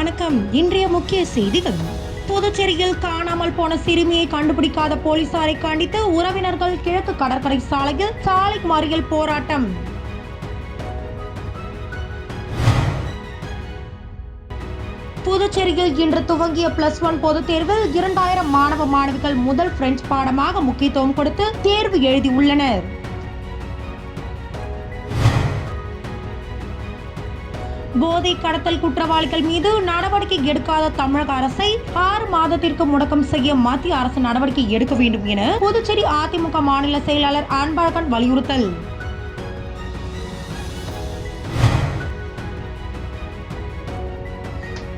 வணக்கம். இன்றைய முக்கிய செய்திகள். புதுச்சேரியில் காணாமல் போன சிறுமியை கண்டுபிடிக்காத போலீசாரை கண்டித்து உறவினர்கள் கிழக்கு கடற்கரை சாலையில் சாலை மறியல் போராட்டம். புதுச்சேரியில் இன்று துவங்கிய +1 பொதுத் தேர்வில் 2000 மாணவ மாணவிகள் முதல் பிரெஞ்சு பாடமாக முக்கியத்துவம் கொடுத்து தேர்வு எழுதியுள்ளனர். போதை கடத்தல் குற்றவாளிகள் மீது நடவடிக்கை எடுக்காத தமிழக அரசை 6 மாதத்திற்கு முடக்கம் செய்ய மத்திய அரசு நடவடிக்கை எடுக்க வேண்டும் என புதுச்சேரி அதிமுக மாநில செயலாளர் அன்பழகன் வலியுறுத்தல்.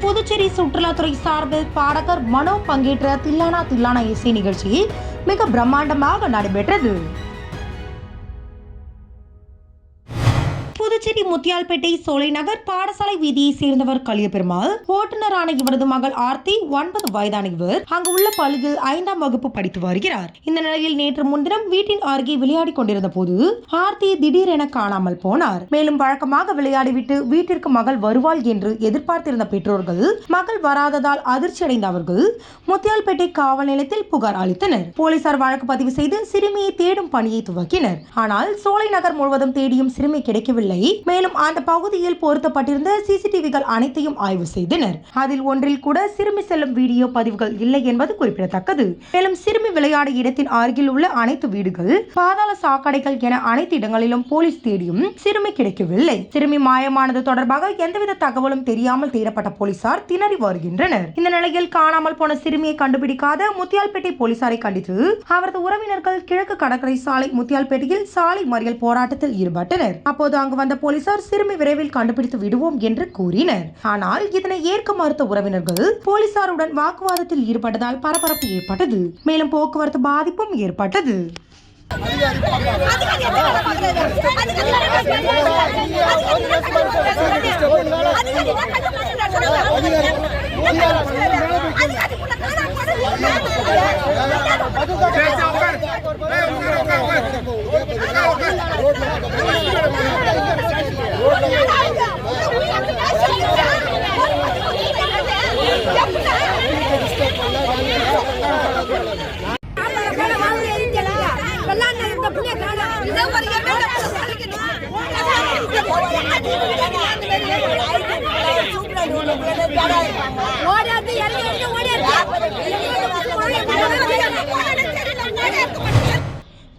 புதுச்சேரி சுற்றுலாத்துறை சார்பில் பாடகர் மனோ பங்கேற்ற தில்லானா தில்லானா இசை நிகழ்ச்சி மிக பிரம்மாண்டமாக நடைபெற்றது. புதுச்சேரி முத்தியால்பேட்டை சோலை நகர் பாடசாலை வீதியை சேர்ந்தவர் கலியபெருமாள். ஓட்டுநரான இவரது மகள் ஆர்த்தி 9 வயதான இவர் அங்கு உள்ள பள்ளியில் 5ஆம் வகுப்பு படித்து வருகிறார். இந்த நிலையில் நேற்று முன்தினம் வீட்டின் அருகே விளையாடி கொண்டிருந்த போது ஆர்த்தி திடீரென காணாமல் போனார். மேலும் வழக்கமாக விளையாடிவிட்டு வீட்டிற்கு மகள் வருவாள் என்று எதிர்பார்த்திருந்த பெற்றோர்கள் மகள் வராததால் அதிர்ச்சி அடைந்த அவர்கள் முத்தியால்பேட்டை காவல் நிலையத்தில் புகார் அளித்தனர். போலீசார் வழக்கு பதிவு செய்து சிறுமியை தேடும் பணியை துவக்கினர். ஆனால் சோலை நகர் முழுவதும் தேடியும் சிறுமி கிடைக்கவில்லை. மேலும் அந்த பகுதியில் பொருத்தப்பட்டிருந்த சிசிடிவிகள் அனைத்தையும் ஆய்வு செய்தனர். அதில் ஒன்றில் கூட சிறுமி செல்லும் வீடியோ பதிவுகள் இல்லை என்பது குறிப்பிடத்தக்கது. மேலும் சிறுமி விளையாட இடத்தின் அருகில் உள்ள அனைத்து வீடுகள், பாதாள சாக்கடைகள் என அனைத்து இடங்களிலும் போலீஸ் தேடியும் சிறுமி கிடைக்கவில்லை. சிறுமி மாயமானது தொடர்பாக எந்தவித தகவலும் தெரியாமல் தேடப்பட்ட போலீசார் திணறி வருகின்றனர். இந்த நிலையில் காணாமல் போன சிறுமியை கண்டுபிடிக்காத முத்தியால்பேட்டை போலீசாரை கண்டித்து அவரது உறவினர்கள் கிழக்கு கடற்கரை சாலை முத்தியால்பேட்டையில் சாலை மறியல் போராட்டத்தில் ஈடுபட்டனர். அப்போது அங்கு வந்த போலீசார் சிறுமி விரைவில் கண்டுபிடித்து விடுவோம் என்று கூறினர். ஆனால் இதனை ஏற்க மறுத்த உறவினர்கள் போலீசாருடன் வாக்குவாதத்தில் ஈடுபட்டதால் பரபரப்பு ஏற்பட்டது. மேலும் போக்குவரத்து பாதிப்பும் ஏற்பட்டது.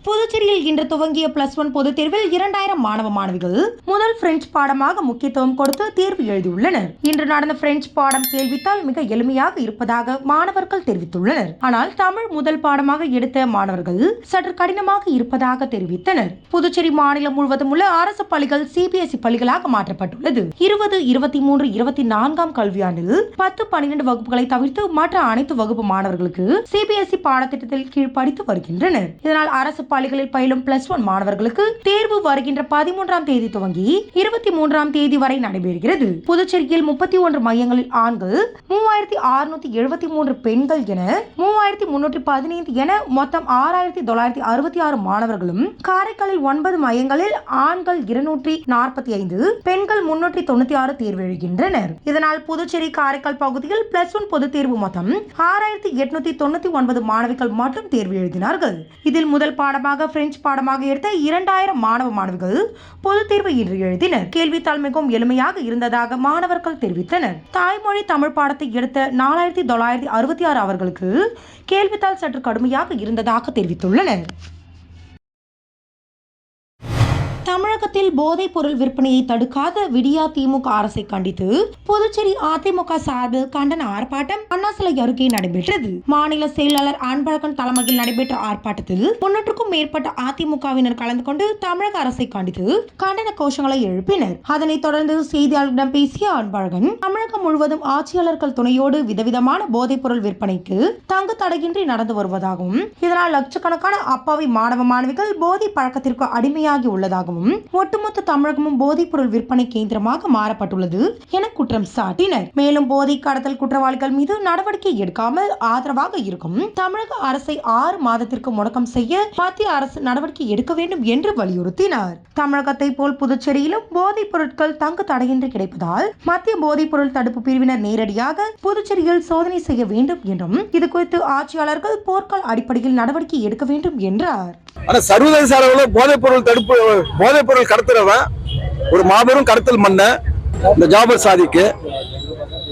புதுச்சேரியில் இன்று துவங்கிய +1 பொதுத் தேர்வில் 2000 மாணவ மாணவிகள் முதல் பிரெஞ்சு பாடமாக முக்கியத்துவம் கொடுத்து தேர்வு எழுதியுள்ளனர். இன்று நடந்த பிரெஞ்சு பாடம் கேள்வித்தாள் மிக எளிமையாக இருப்பதாக மாணவர்கள் தெரிவித்துள்ளனர். ஆனால் தமிழ் முதல் பாடமாக எடுத்த மாணவர்கள் சற்று கடினமாக இருப்பதாக தெரிவித்தனர். புதுச்சேரி மாநிலம் முழுவதும் உள்ள அரசு பள்ளிகள் CBSE பள்ளிகளாக மாற்றப்பட்டுள்ளது. 20, 23, 24ஆம் கல்வியாண்டில் 10, 12 வகுப்புகளை தவிர்த்து மற்ற அனைத்து வகுப்பு மாணவர்களுக்கு CBSE பாடத்திட்டத்தில் கீழ் படித்து வருகின்றனர். இதனால் அரசு பள்ளிகளில் பயிலும் +1 மாணவர்களுக்கு தேர்வு வருகின்ற 13ஆம் தேதி துவங்கி 23ஆம் தேதி வரை நடைபெறுகிறது. புதுச்சேரியில் 31 மையங்களில் ஆண்கள் 3673, பெண்கள் என 3315 என மொத்தம் 6966 மாணவர்களும், காரைக்காலில் 9 மையங்களில் ஆண்கள் 245, பெண்கள் 396 தேர்வு எழுகின்றனர். இதனால் புதுச்சேரி காரைக்கால் பகுதியில் +1 பொதுத் தேர்வு மொத்தம் 6899 மாணவிகள் மட்டும் தேர்வு எழுதினார்கள். இதில் முதல் பாடமாக பிரெஞ்சு பாடமாக எடுத்த 2000 மாணவ மாணவிகள் பொதுத் தேர்வு இன்று எழுதினர். கேள்வித்தாள் மிகவும் எளிமையாக இருந்ததாக மாணவர்கள் தெரிவித்தனர். தாய்மொழி தமிழ் பாடத்தை எடுத்த 4966 அவர்களுக்கு கேள்வித்தாள் சற்று கடுமையாக இருந்ததாக தெரிவித்துள்ளனர். தமிழகத்தில் போதைப் பொருள் விற்பனையை தடுக்காத விடியா திமுக அரசை கண்டித்து புதுச்சேரி அதிமுக சார்பில் கண்டன ஆர்ப்பாட்டம் அண்ணா சிலை அருகே நடைபெற்றது. மாநில செயலாளர் அன்பழகன் தலைமையில் நடைபெற்ற ஆர்ப்பாட்டத்தில் 300க்கும் மேற்பட்ட அதிமுகவினர் கலந்து கொண்டு தமிழக அரசை கண்டித்து கண்டன கோஷங்களை எழுப்பினர். அதனைத் தொடர்ந்து செய்தியாளர்களிடம் பேசிய அன்பழகன், தமிழகம் முழுவதும் ஆட்சியாளர்கள் துணையோடு விதவிதமான போதைப் பொருள் விற்பனைக்கு தங்கு தடையின்றி நடந்து வருவதாகவும், இதனால் லட்சக்கணக்கான அப்பாவி மாணவ மாணவிகள் போதை பழக்கத்திற்கு அடிமையாகி உள்ளதாகவும் காரணமாகவும் ஒட்டுமொத்த தமிழகமும் போதைப்பொருள் விற்பனை கேந்திரமாக மாறப்பட்டுள்ளது என குற்றம் சாட்டினர். மேலும் போதை கடத்தல் குற்றவாளிகள் மீது நடவடிக்கை எடுக்காமல் ஆதரவாக இருக்கும் தமிழக அரசை 6 மாதத்திற்கு முடக்கம் செய்ய மத்திய அரசு நடவடிக்கை எடுக்க வேண்டும் என்று வலியுறுத்தினார். தமிழகத்தை போல் புதுச்சேரியிலும் போதைப் பொருட்கள் தங்கு தடையின்றி கிடைப்பதால் மத்திய போதைப் பொருள் தடுப்பு பிரிவினர் நேரடியாக புதுச்சேரியில் சோதனை செய்ய வேண்டும் என்றும் இதுகுறித்து ஆட்சியாளர்கள் போர்க்கால அடிப்படையில் நடவடிக்கை எடுக்க வேண்டும் என்றார். சர்வதேச அளவில் போதைப் பொருள் கடத்துறவன் ஒரு மாபெரும் கடத்தல் மன்ன இந்த ஜாபர் சாதிக்கு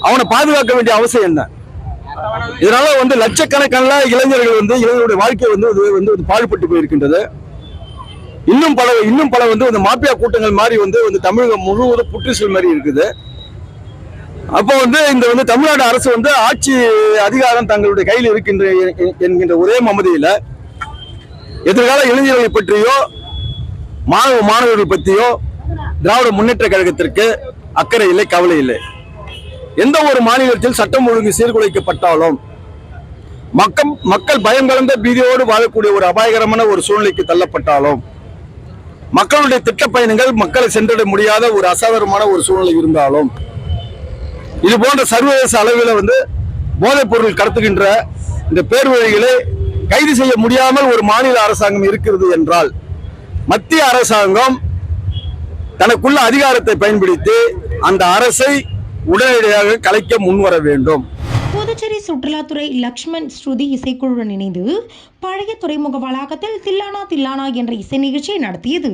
அவனை பாதுகாக்க வேண்டிய அவசியம் என்ன? இதனால லட்சக்கணக்கான இளைஞர்கள் இளைஞருடைய வாழ்க்கை பாழ்பட்டு போயிருக்கின்றது. இன்னும் பல மாபியா கூட்டங்கள் மாதிரி தமிழகம் முழுவதும் புற்றுச்சல் மாதிரி இருக்குது. அப்போ இந்த தமிழ்நாடு அரசு ஆட்சி அதிகாரம் தங்களுடைய கையில் இருக்கின்ற என்கின்ற ஒரே மமதியில எதிர்கால இளைஞர்களை பற்றியோ மாணவர்கள் பற்றியோ திராவிட முன்னேற்ற கழகத்திற்கு அக்கறை இல்லை, கவலை இல்லை. எந்த ஒரு மாநிலத்தில் சட்டம் ஒழுங்கு சீர்குலைக்கப்பட்டாலும் மக்கள் பயம் கலந்த பீதியோடு வாழக்கூடிய ஒரு அபாயகரமான ஒரு சூழ்நிலைக்கு தள்ளப்பட்டாலும் மக்களுடைய திட்ட பயணங்கள் மக்களை சென்றட முடியாத ஒரு அசாதாரணமான ஒரு சூழ்நிலை இருந்தாலும் இது போன்ற சர்வதேச அளவில் போதைப் பொருள் கடத்துகின்ற இந்த பேர்வழிகளை கைது செய்ய முடியாமல் ஒரு மாநில அரசாங்கம் இருக்கிறது என்றால் மத்திய அரசாங்கம் தனக்குள்ள அதிகாரத்தை பயன்படுத்தி அந்த அரசை உடனடியாக கலைக்க முன்வர வேண்டும். புதுச்சேரி சுற்றுலாத்துறை லக்ஷ்மண் ஸ்ருதி இசைக்குழுவுடன் இணைந்து பழைய துறைமுக வளாகத்தில் தில்லானா தில்லானா என்ற இசை நிகழ்ச்சியை நடத்தியது.